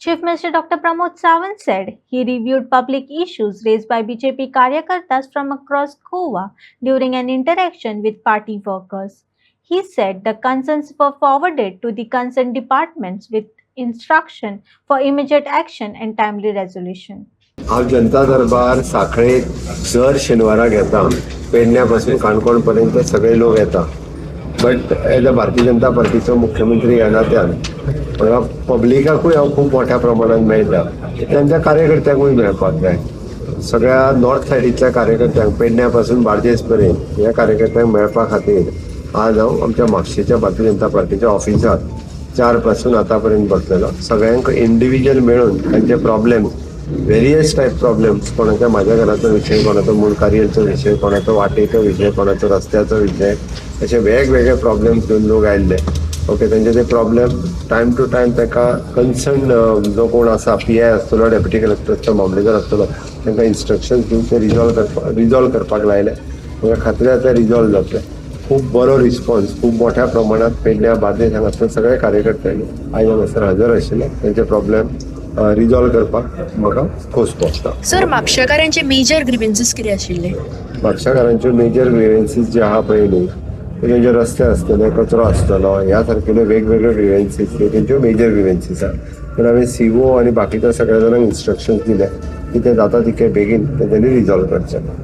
Chief Minister Dr. Pramod Sawant said he reviewed public issues raised by BJP Karyakartas from across Goa during an interaction with party workers. He said the concerns were forwarded to the concerned departments with instruction for immediate action and timely resolution. हांव जनता दरबार साखळेत दर शेनवारा घेता. पेडण्यापासून काणकोणपर्यंत सगळे लोक येता. But as a Bharatiya Janata पार्टीचो मुख्यमंत्री ह्या नात्यान म्हाका पब्लिकाकूय हांव खूब मोठ्या प्रमाणात मेळटा. त्यांच्या कार्यकर्त्यांकूय मेळपाक जाय. सगळ्या नॉर्थ सायडीतल्या कार्यकर्त्यांक पेडण्यापासून बार्देस पर्यंत ह्या कार्यकर्त्यांक मेळपा खातीर आज हांव आमच्या म्हापशेच्या भारतीय जनता पार्टीच्या ऑफिसात 4 पासून आतापर्यंत बसलेलो. सगळ्यांक इंडिव्हिज्युअल मेळून तांचे प्रॉब्लेम व्हेरियस टायप प्रॉब्लेम्स, कोणाच्या माझ्या घराचो विषय, कोणाचो मूळ कार्याचो विषय, कोणाचो वाटेचो विषय, कोणाचो रस्त्याचो विषय, असे वेगवेगळे प्रॉब्लेम्स घेऊन लोक आयिल्ले. ओके, त्यांचे ते प्रॉब्लेम टायम टू टायम ताका कन्सर्न जो कोण आसा, PI आसतलो, डेप्युटी कलेक्टरचो मामलेदार आसतलो, तांकां इन्स्ट्रक्शन्स दिवन ते रिजॉल्व करपाक लायले. म्हाका खात्री आसा ते रिजॉल्व जातले. खूप बरो रिस्पॉन्स खूप मोठ्या प्रमाणात पेडण्या बार्देस हांगासर सगळे कार्यकर्त्यांनी आयज हांगासर हजर आशिल्ले. त्यांचे प्रॉब्लेम रिजॉल्व करपाक म्हाका खोस पोसता. सर, म्हापशेकारांचे मेजर ग्रीव्हन्सेस कितें आशिल्ले? म्हापशेकारांच्यो मेजर ग्रीव्हन्सीस जे आहा पयलीं तेंचे रस्ते आसतले, कचरो आसतलो, ह्या सारकेल्यो वेगवेगळ्यो ग्रीव्हन्सीस तेंच्यो मेजर ग्रीव्हन्सीस आहा. पूण हांवें CO आनी बाकीच्या सगळ्या जाणांक इन्स्ट्रक्शन्स दिले की ते जाता तितके बेगीन ते त्यांनी रिजॉल्व करचे.